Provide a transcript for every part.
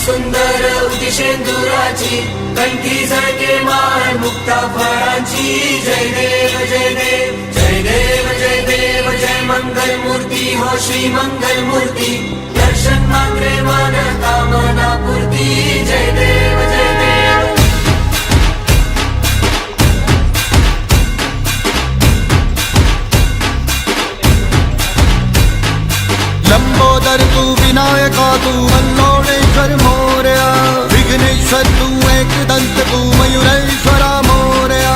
सुंदर उदिशेंदुराची कंठी झळके माळ मुक्ता फळांची जय देव जय देव जय देव जय देव जय मंगल मूर्ती हो श्री मंगल मूर्ती दर्शन मात्रे मन कामना पूर्ती जय देव जय देव। लंबोदर तू विनायका तू मल्लोडेश्वर मोरया विघ्नेश्वर तू एकदंत तू मयूरेश्वरा मोरया।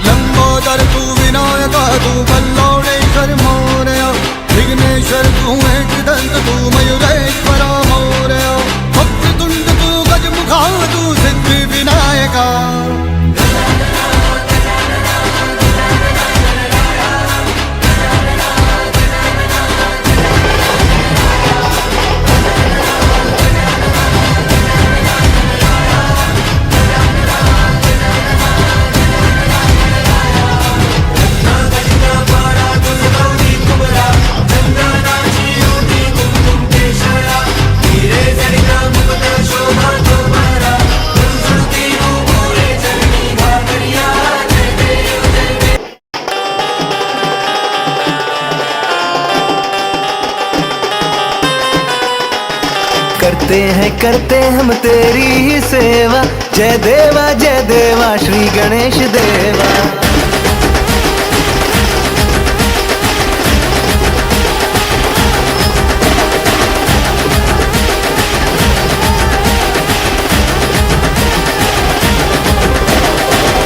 लंबोदर तू विनायका तू मल्लोडेश्वर मोरया विघ्नेश्वर तू एकदंत तू मयूरेश्वरा मोरया। वक्रतुंड तू गजमुखा तू सिद्धि विनायका। करते हम तेरी ही सेवा जय देवा श्री गणेश देवा।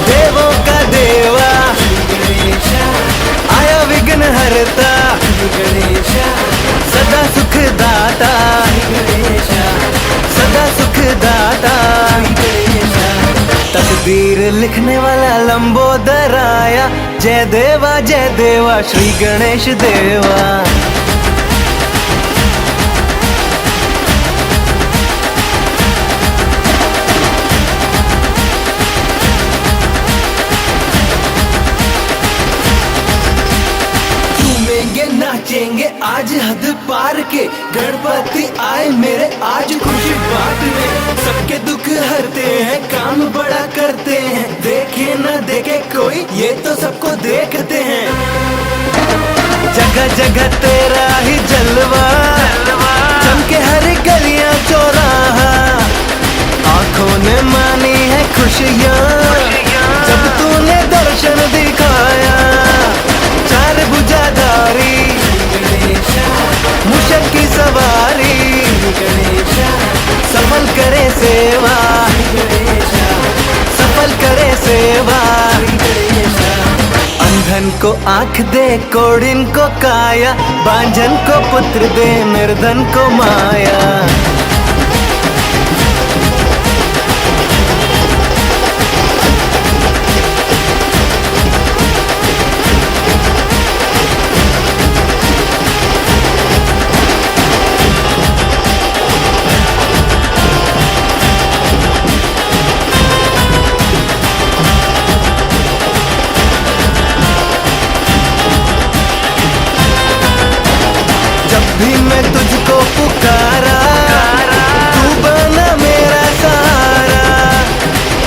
देवों का देवा आया विघ्न हरता सदा सुख दाता सदा सुख दाता। तकदीर लिखने वाला लंबोदर आया जय देवा श्री गणेश देवा। नाचेंगे आज हद पार के गणपति आए मेरे आज खुशी बांटने। सबके दुख हरते हैं काम बड़ा करते हैं देखे न देखे कोई ये तो सबको देखते हैं। जगह जगह तेरा ही जलवा चमके हर गलियां चौराहा। आंखों ने मानी है खुशियाँ जब तूने दर्शन दिखाया। चार भुजाधारी मुशक की सवारी सफल करे सेवा सफल करे सेवा। अंधन को आँख दे कोढ़िन को काया बांझन को पुत्र दे निर्धन को माया। भी मैं तुझको पुकारा तू बना मेरा सहारा।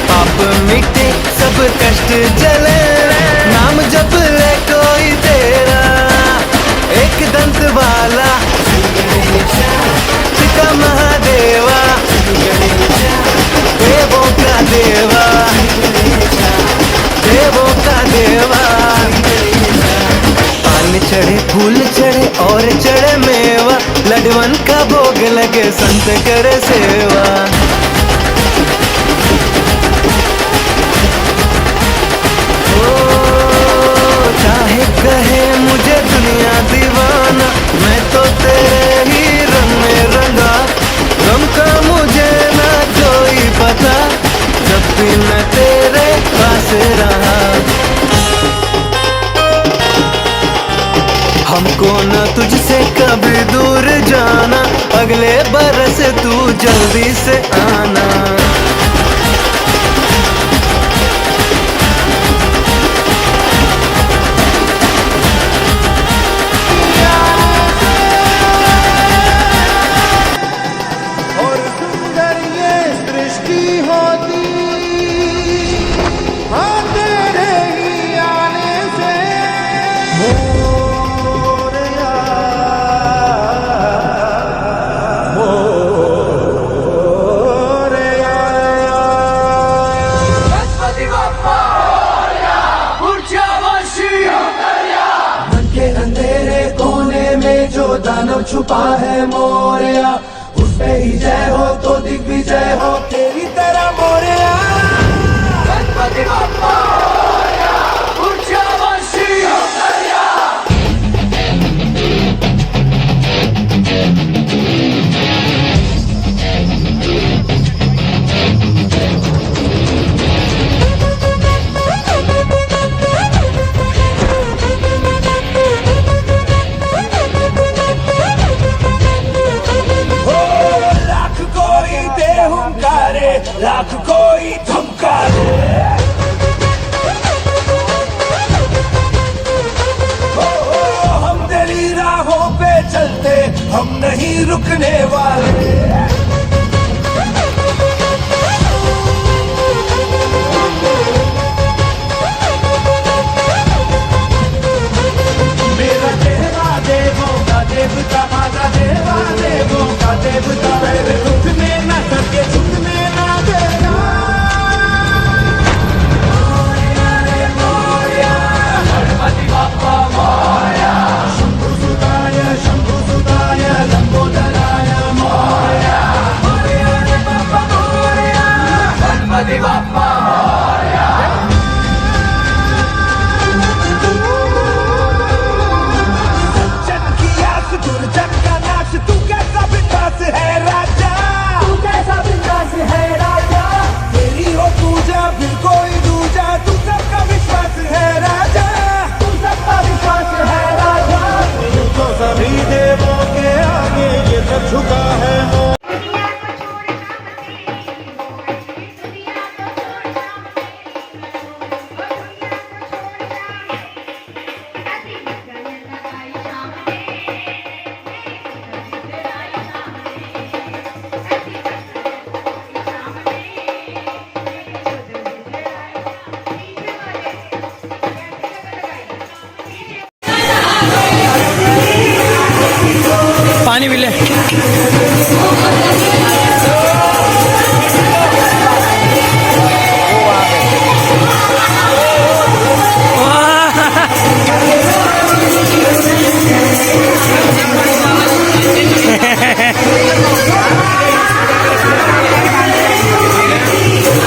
पाप मिटे सब कष्ट जले नाम जप ले कोई तेरा। एक दंत वाला पिता महादेवा देवों का देवा देवों का देवा। पान चढ़े फूल चढ़े और चढ़े मेवा लडवन का भोग लगे संत करे सेवा। ओ चाहे कहे मुझे दुनिया दीवाना मैं तो तेरे ही रंग में रंगा। गम का मुझे ना कोई पता जब भी मैं तेरे पास रहा। हमको न तुझसे कभी दूर जाना अगले बरस तू जल्दी से आना। तेरी जय हो तो दिग्विजय हो, तेरी तरह मोरया। गणपति बाप्पा मोरया, ऊर्जावासी मोरया। लाख कोई दे हुंकारे, लाख कोई धमकारे, हम तेरी राहों पे चलते, हम नहीं रुकने वाले। मेरा देवा देवों का देवता, माझा देवा देवों का देवता, मेरे रुकने न सके, झुकने न देना। मोरया रे मोरया, गणपति बाप्पा मोरया। शंभु सुताय लंबोदराय मोरया। मोरया रे बाप्पा मोरया, गणपति बाप्पा मोरया। जग की आस दुर्जग का नाश, तू कैसा बिंदास है राजा, तू कैसा बिंदास है राजा। तेरी हो पूजा फिर कोई दूजा, तू सबका विश्वास है राजा, तू सबका विश्वास है राजा। तू तो सभी देवों के आगे ये सब झुका है। पानी भी ले।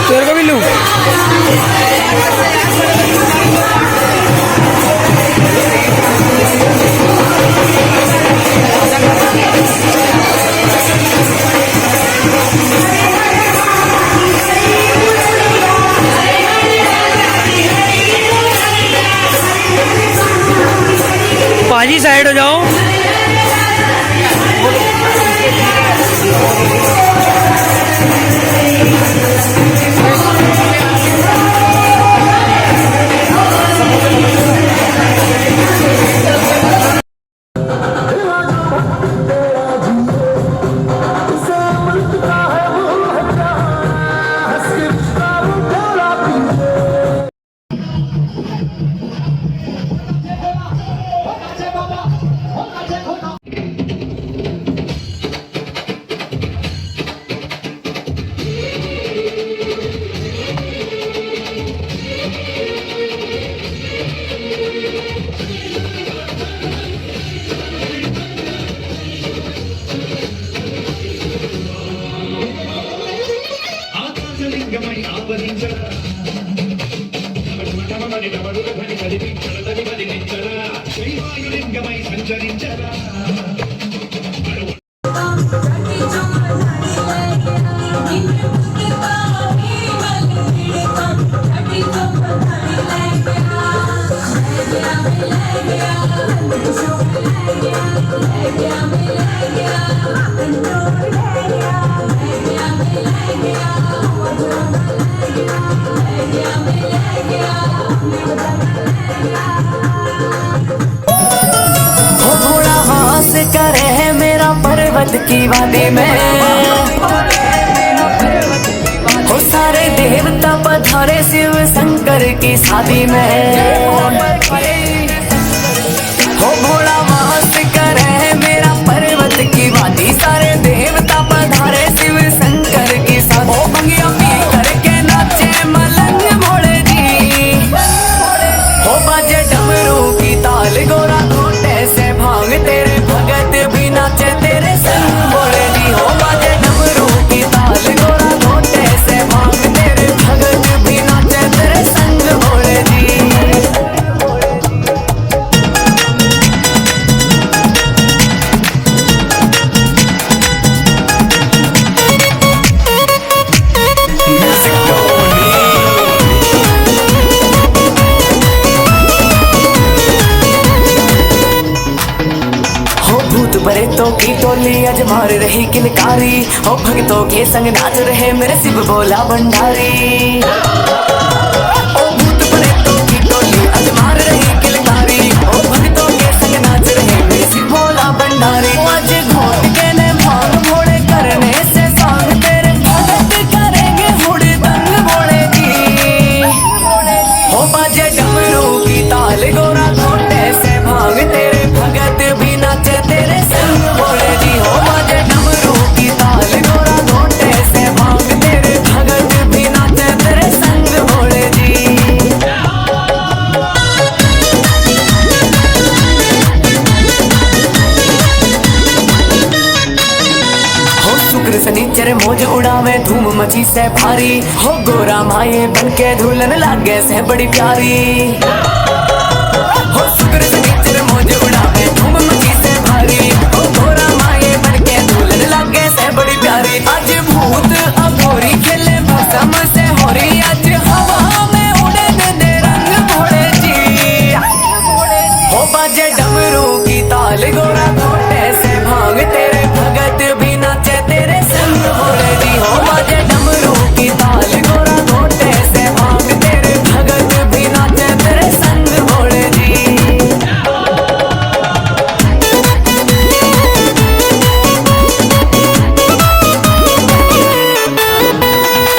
तेरे को भी लूं? पाजी साइड हो जाओ। करे मेरा पर्वत की वादी में, हो सारे देवता पधारे शिव शंकर की शादी में। हो भोला वास करे मेरा पर्वत की वादी, सारे देवता पधारे शिव शंकर की शादी। हो भंगिया पी करके नाचे मलंग भोले जी, हो बाजे डमरू की ताल गोरा घोटे से भांग, तेरे भगत भी नाचे तेरे संग भोले जी। हो बाजे मार रही किलकारी, हो भक्तों के संग नाच रहे मेरे शिव बोला भंडारी। ओ भूत प्रेतों की टोली आज मार रही किलकारी, ओ भक्तों के संग नाच रहे मेरे शिव बोला भंडारी। आज घोट के ने भांग भोले करने से सांग तेरे भगत करेंगे हुड़ दंग भोले जी। हो बाजे डमरू की ताल गोरा घोटे से भांग तेरे भगत भी नाचे तेरे संग भोले जी। हो बाजे डमरू की ताल गोरा घोटे से भांग तेरे भगत भी नाचे तेरे संग भोले जी। हो शुक्र शनिचर मौज उड़ावे धूम मची से भारी, हो गोरा माये बन के धुलन लागे से बड़ी प्यारी। हो शुक्र शनिचर मौज उड़ावे धूम मची से भारी, हो गोरा माये बन के धुलन लागे से बड़ी प्यारी। आज भूत अघोरी खेले भसम से होरी, आज हवा में उड़े दे रंग भोले जी। हो बाजे डमरू की ताल गोरा घोटे से भांग तेरे भगत भी नाचे तेरे संग भोले जी। हो बाजे डमरू की ताल गोरा घोटे से भांग तेरे भगत भी नाचे तेरे संग भोले जी।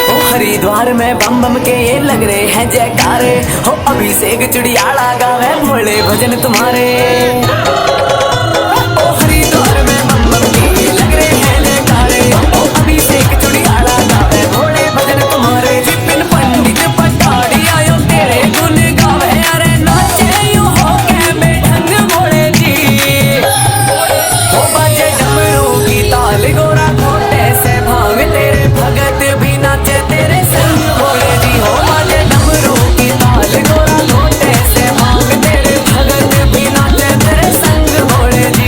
ओ हरिद्वार में बम बम के ये लग रहे हैं जयकारे, हो अभिषेक चुड़ियाला गावे भोले भजन तुम्हारे। ओ हरिद्वार में बम बम के ये लग रहे हैं जयकारे, ओ अभिषेक चुड़ियाला गावे भोले भजन तुम्हारे। विपिन पंडित पटाड़ी आयो तेरे गुण गावे, अरे नाचे यूं हो के बेढंग भोले जी। हो बाजे डमरू की ताल गोरा घोटे से भांग तेरे भगत भी नाचे तेरे संग भोले जी। हो बाजे डमरू की ताल गोरा घोटे से भांग तेरे भगत भी नाचे तेरे संग भोले जी।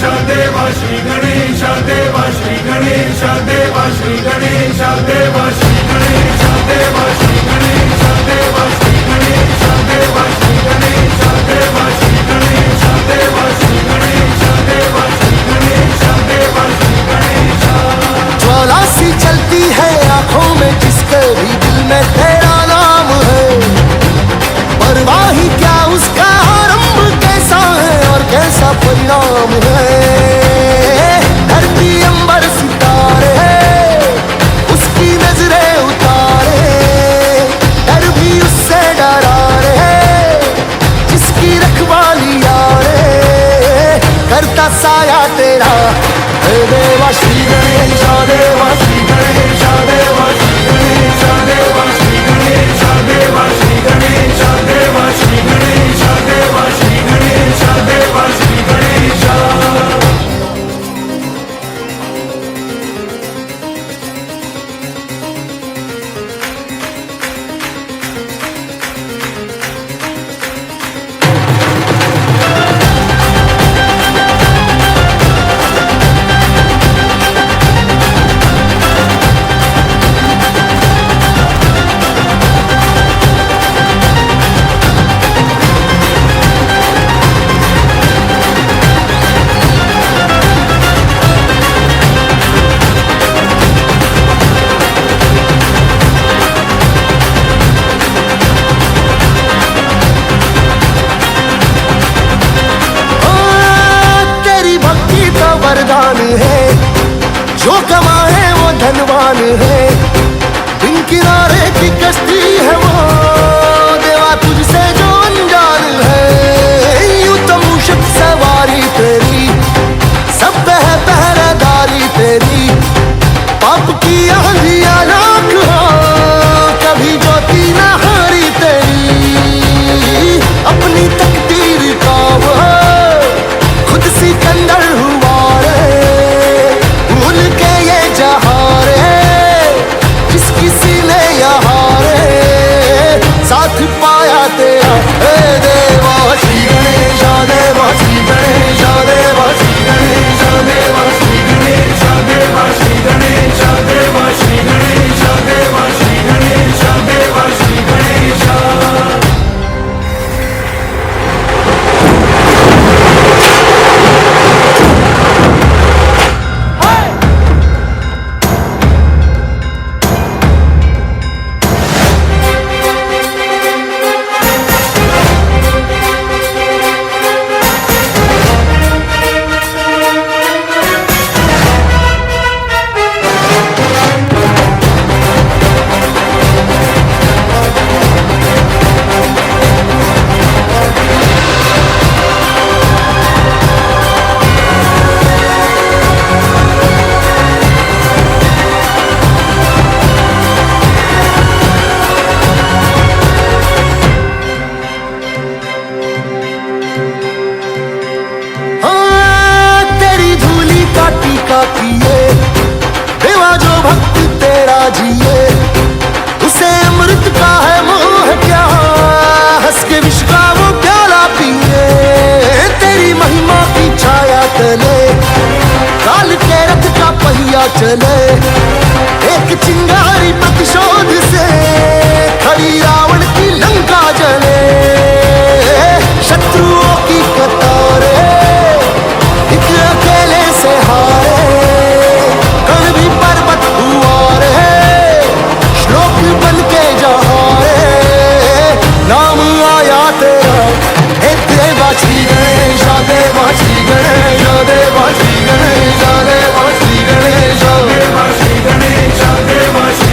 देवा श्री गणेश देवा श्री गणेश देवा श्री गणेश देवा श्री गणेश देवा श्री गणेश देवा श्री गणेश देवा श्री गणेश देवा श्री गणेश देवा श्री गणेश देवा श्री गणेश देवा श्री गणेश। ज्वाला सी चलती है आंखों में जिसके भी दिल में तेरा नाम है, परवाही क्या उसका आरंभ कैसा है और कैसा परिणाम है। धरती अंबर सितारे उसकी नजरें उतारे, डर भी उससे डरा रे जिसकी रखवाली यारे करता साया तेरा। देवा श्री गणेश देवा श्री गणेश देवा श्री गणेश देवा श्री गणेश देवा श्री गणेश देवा श्री गणेश देवा श्री गणेश देवा श्री गणेश। वरदान है जो कमाए वो धनवान है, बिन किनारे की कश्ती है वो देवा तुझसे जो अनजान है। यूं तो मूषक सवारी तेरी सब है पहरेदारी तेरी, पाप की आंधियां लाख हो कभी ज्योति न हारी तेरी। अपनी तकदीर का वो खुद सिकंदर हुआ साथ पाया तेरा। देवा श्री गणेश देवा श्री गणेश देवा श्री गणेश देवा श्री गणेश देवा श्री गणेश देवा श्री गणेश देवा श्री गणेश देवा श्री गणेश। किए देवा जो भक्त तेरा जिए, उसे अमृत का है मोह क्या, हंस के विष का वो प्याला पिए। तेरी महिमा की छाया तले काल के रथ का पहिया चले, एक चिंगारी प्रतिशोध से खड़ी रावण की लंका जले। शत्रुओं की कतारे एक अकेले से हारे, कल भी पर्वत हुआ रे श्लोक बन के जहारे। नाम आया तेरा हे देवा श्री गणेश देवा श्री गणेश देवा श्री गणेश देवा श्री गणेश देवा श्री गणेश देवा श्री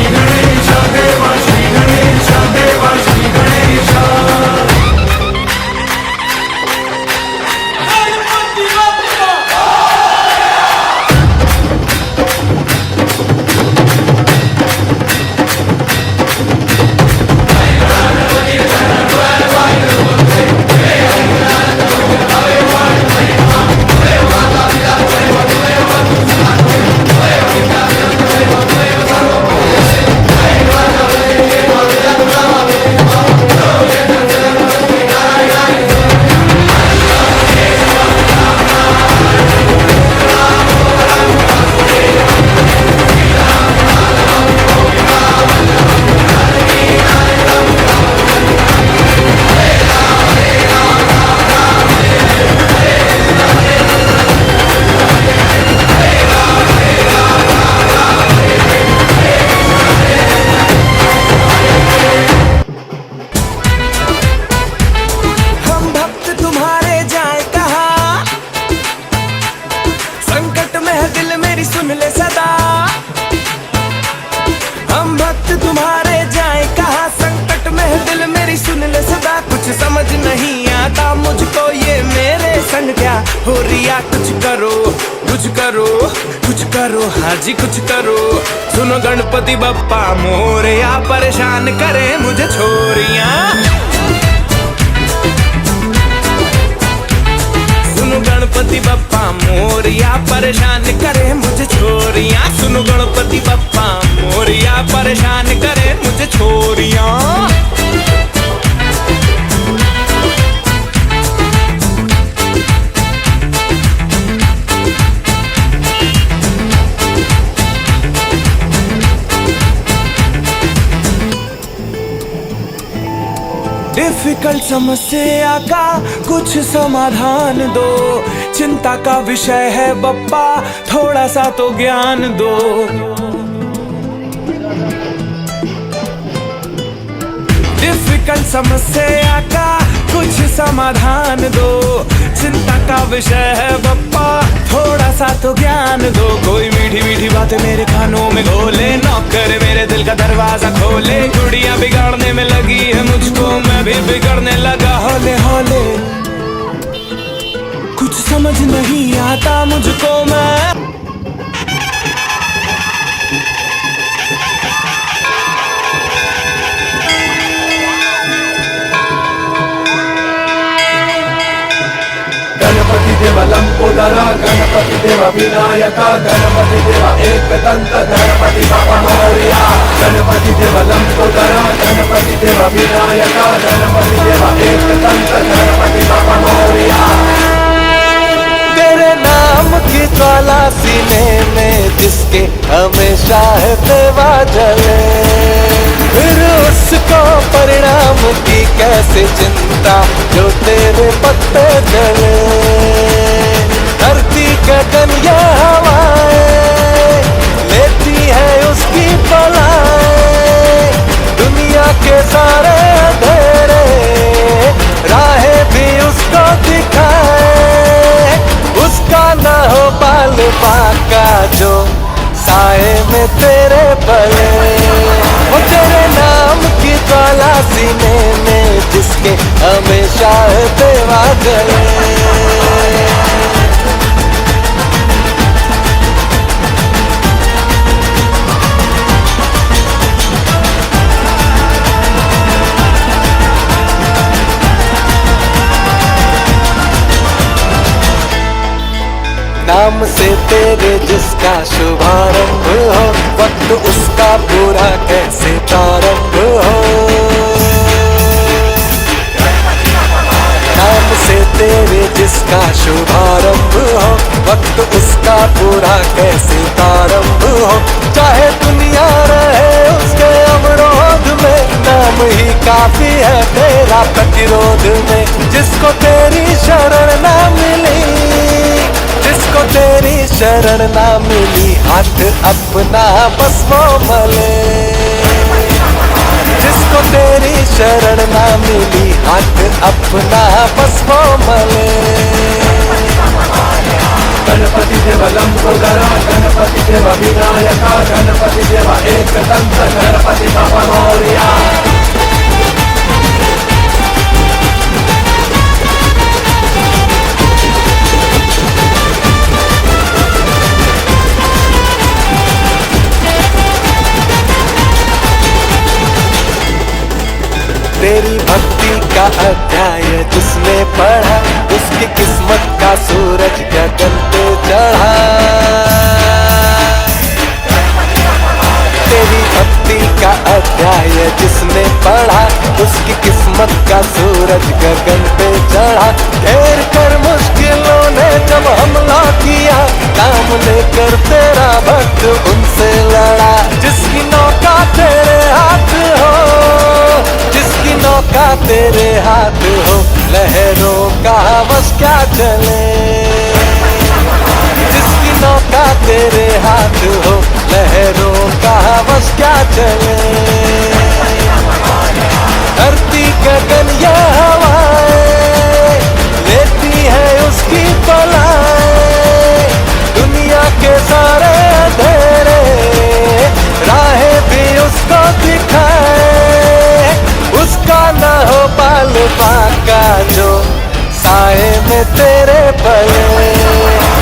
फिर क्या हो रिया, कुछ करो कुछ करो कुछ करो, हाँ जी कुछ करो। सुनो गणपति बप्पा मोरया, परेशान करे मुझे छोरियां। सुनो गणपति बप्पा मोरया, परेशान करे मुझे छोरियां। सुनो गणपति बप्पा मोरया, परेशान करे मुझे छोरियां। डिफिकल्ट समस्या का कुछ समाधान दो, चिंता का विषय है बप्पा थोड़ा सा तो ज्ञान दो। डिफिकल्ट समस्या का कुछ समाधान दो, चिंता का विषय है बप्पा थोड़ा सा तो ज्ञान दो। कोई मीठी मीठी बातें मेरे कानों में घोले, नौकर मेरे दिल का दरवाजा खोले। गुड़िया बिगाड़ने में लगी है मुझको, मैं भी बिगड़ने लगा हौले हौले। कुछ समझ नहीं आता मुझको, मैं गणपति देव लंबोदरा, गणपति देव विनायका, गणपति देव एकदंत, गणपति बाबा मोरया। गणपति देव लंबोदरा, गणपति देव विनायका, गणपति देव एकदंत, गणपति बाबा मोरया। तेरे नाम की ज्वाला सीने में जिसके हमेशा है देवा जले, फिर उसको परिणाम की कैसे चिंता जो तेरे पत्ते जले। धरती गगन ये हवाएं लेती है उसकी पलाएं, दुनिया के सारे अंधेरे राहें भी उसको दिखाए। उसका न हो बाल बाका जो साए में तेरे पले, वो तेरे नाम की ज्वाला सीने में जिसके हमेशा है देवा जले। नाम से तेरे जिसका शुभारंभ हो, वक्त उसका पूरा कैसे प्रारंभ हो। नाम से तेरे जिसका शुभारंभ हो, वक्त उसका पूरा कैसे प्रारंभ हो। चाहे दुनिया रहे उसके अवरोध में, नाम ही काफी है तेरा प्रतिरोध में। जिसको तेरी शरण ना मिली, जिसको तेरी शरण ना मिली, हाथ अपना बस वो मले। जिसको तेरी शरण ना मिली, हाथ अपना बस वो मले। गणपति देव लंबोदरा, गणपति देव विनायका, गणपति देव एकदंत, गणपति बाबा मोरया। तेरी भक्ति का अध्याय जिसने पढ़ा, उसकी किस्मत का सूरज गगन पे चढ़ा। तेरी भक्ति का अध्याय जिसने पढ़ा, उसकी किस्मत का सूरज गगन पे चढ़ा। घेर कर मुश्किलों ने जब हमला किया, नाम लेकर तेरा भक्त उनसे लड़ा। जिसकी नौका तेरे हाथ हो, जिसकी नौका तेरे हाथ हो, लहरों का बस क्या चले। जिसकी नौका तेरे हाथ हो, लहरों का बस क्या चले। धरती गगन ये हवाएं लेती है उसकी पलाएं, दुनिया के सारे अंधेरे राहें भी उसको दिखाए। उसका न हो बाल बाका जो साए में तेरे पले।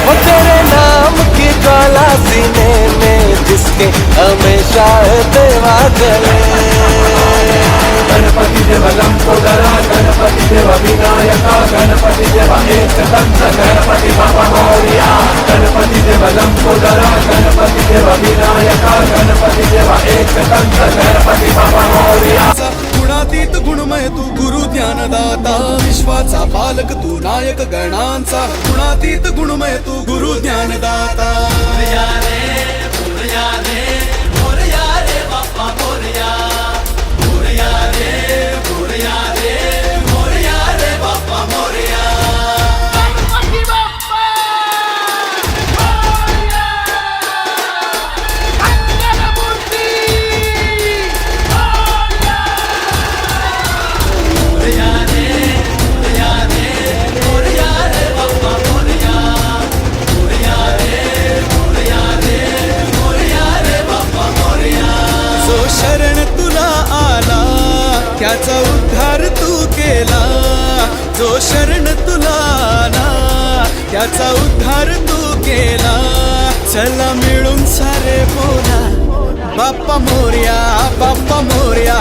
वो तेरे नाम की ज्वाला सीने में जिसके हमेशा है देवा गले। गणपति देव लंबोदरा गणपति देव विनायका गणपति देव एकदंत गणपति बाबा मोरया। गणपति देव लंबोदरा गणपति देव विनायका गणपति देव एकदंत गणपति बाबा मोरया। गुणातीत गुणमय तू गुरु ज्ञानदाता विश्वाचा पालक तू नायक गणांचा। गुणातीत गुणमय तू गुरु ज्ञानदाता। शरण तुला आला त्याचा उद्धार तू केला। जो शरण तुला आला त्याचा उद्धार तू केला। चला मिळून सारे बोला बाप्पा मोरया बाप्पा मोरया।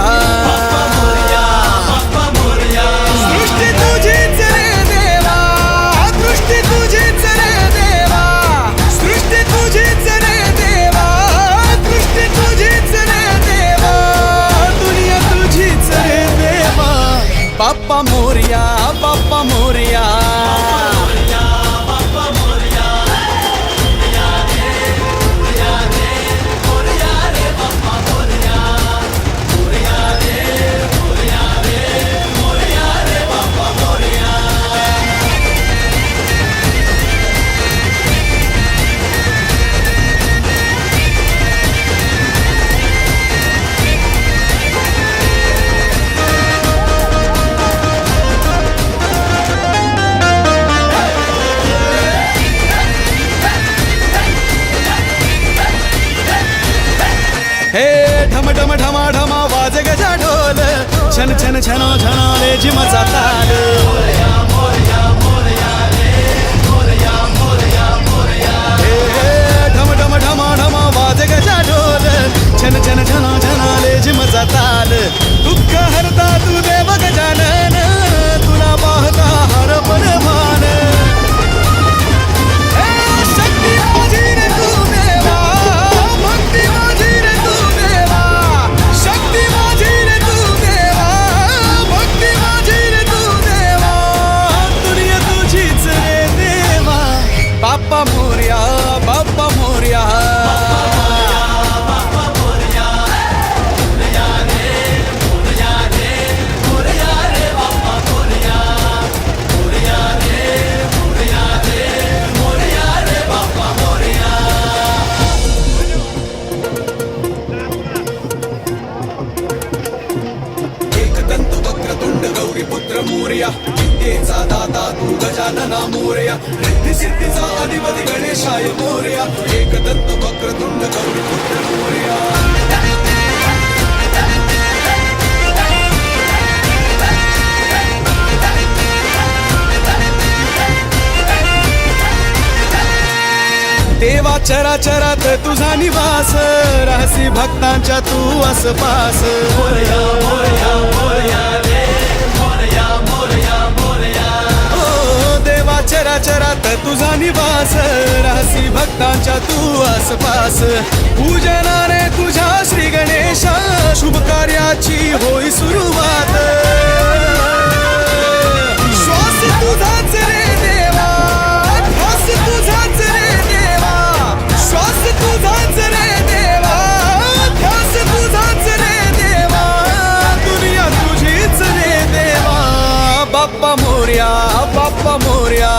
सृष्टी तुझीच रे देवा दृष्टी तुझीच रे देवा। सृष्टी तुझीच रे देवा दृष्टी तुझीच रे देवा। दुनिया तुझीच रे देवा बाप्पा मोरया बाप्पा मोरया। हे ढम ढम ढमा ढमा वाजे गजा ढोल छन छन छनो छनाले जिमचा ताल। हे ढम ढम ढमा ढमा वाजे गजा ढोल छन छन छनो छनाले जिमचा ताल। दुःख हरता तू देव गजानन तुला पाहता हरपण मान। शक्ती माझी रे तू देवा भक्ती माझी रे तू देवा। शक्ती माझी रे तू देवा भक्ती माझी रे तू देवा। दुनिया तुझीच रे देवा बाप्पा मोरया बाप्पा मोरया। एकदंत वक्रतुंड गौरी पुत्र मोरया। विद्येचा दाता तू गजानना मोरया। रिद्धी सिद्धीचा अधिपती गणेशाय मोरया। एकदंत वक्रतुंड गौरी पुत्र मोरया। देवा चराचरात तुझा निवास रहसी भक्तांच्या तू आसपास। मोरया मोरया मोरया रे मोरया मोरया मोरया। ओ देवा चराचरात तुझा निवास रहसी भक्तांच्या तू आसपास। पूजनाने तुझ्या श्री गणेशा शुभ कार्याची होई सुरुवात। श्वास तुझाच रे देवा ध्यास तुझाच रे देवा। श्वास तुझाच रे देवा ध्यास तुझाच रे देवा। दुनिया तुझीच रे देवा बाप्पा मोरया बाप्पा मोरया।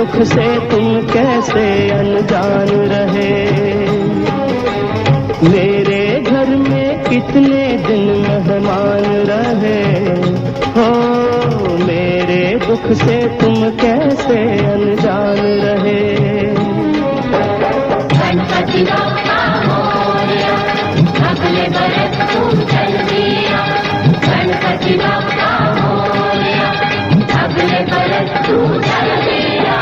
दुख से तुम कैसे अनजान रहे। मेरे घर में कितने दिन मेहमान रहे हो, मेरे दुख से तुम कैसे अनजान रहे। गणपति बाप्पा मोरया, अगले बरस तू चल दिया। गणपति बाप्पा मोरया, अगले बरस तू चल दिया।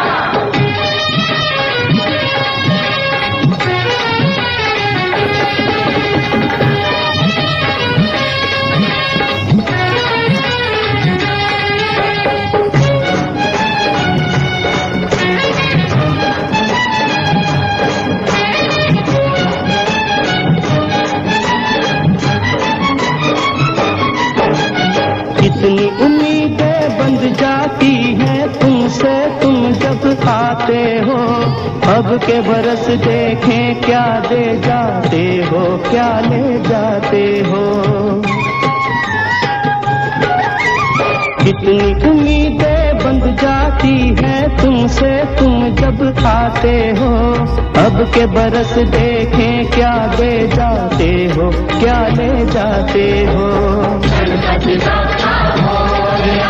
कितनी उम्मीदें बंध जाती हैं तुमसे तुम जब आते हो। अब के बरस देखें क्या दे जाते हो, क्या ले जाते हो। कितनी उम्मीदें बंध जाती हैं तुमसे तुम जब आते हो। अब के बरस देखें क्या दे जाते हो, क्या ले जाते हो। गणपति बाप्पा मोरया,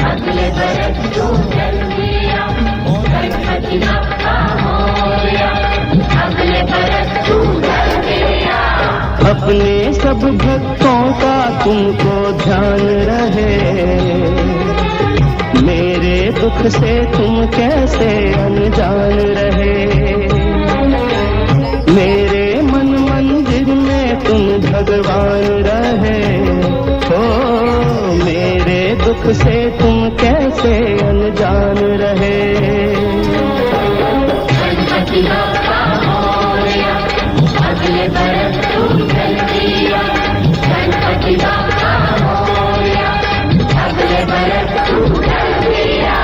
अगले बरस तू चल दिया। गणपति बाप्पा मोरया, अगले बरस तू चल दिया। अपने सब भक्तों का तुमको ध्यान रहे। मेरे दुख से तुम कैसे अनजान रहे। मेरे मन मंदिर में तुम भगवान रहे हो, मेरे दुख से तुम कैसे अनजान रहे। गणपति बाप्पा मोरया, अगले बरस तू चल दिया। गणपति बाप्पा मोरया, अगले बरस तू चल दिया।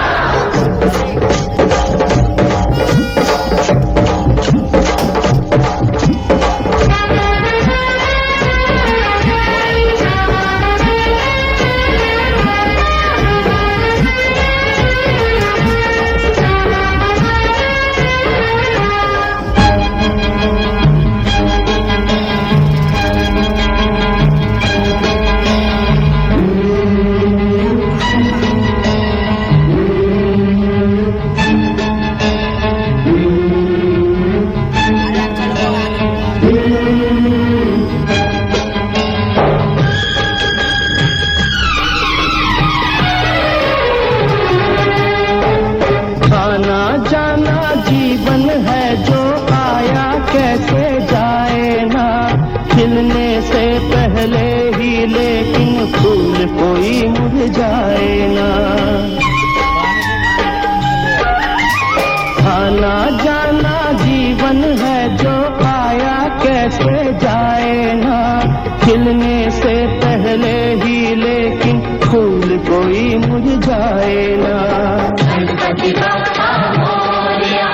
खिलने से पहले ही लेकिन फूल कोई मुरझाए ना। आना जाना जीवन है जो आया कैसे जाए ना। खिलने से पहले ही लेकिन फूल कोई मुरझाए ना। गणपति बाप्पा मोरया,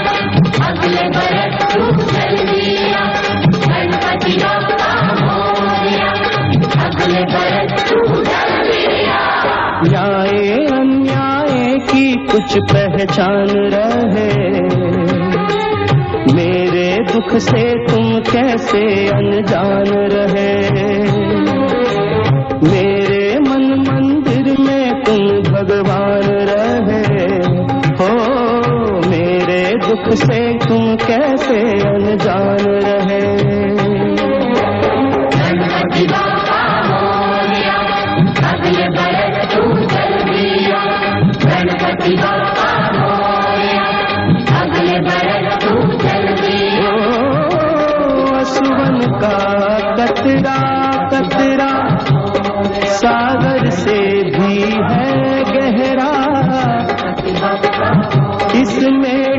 अगले बरस तू चल दिया। गणपति बाप्पा मोरया, अगले बरस तू चल दिया। न्याय अन्याय की कुछ पहचान रहे। मेरे दुख से तुम कैसे अनजान रहे। मेरे मन मंदिर में तुम भगवान रहे हो। मेरे दुख से तुम कैसे अनजान रहे। गणपति बाप्पा मोरया, अगले बरस तू चल दिया। गणपति बाप्पा मोरया, अगले बरस तू चल दिया। असुवन का कतरा कतरा सागर से भी है गहरा। इसमें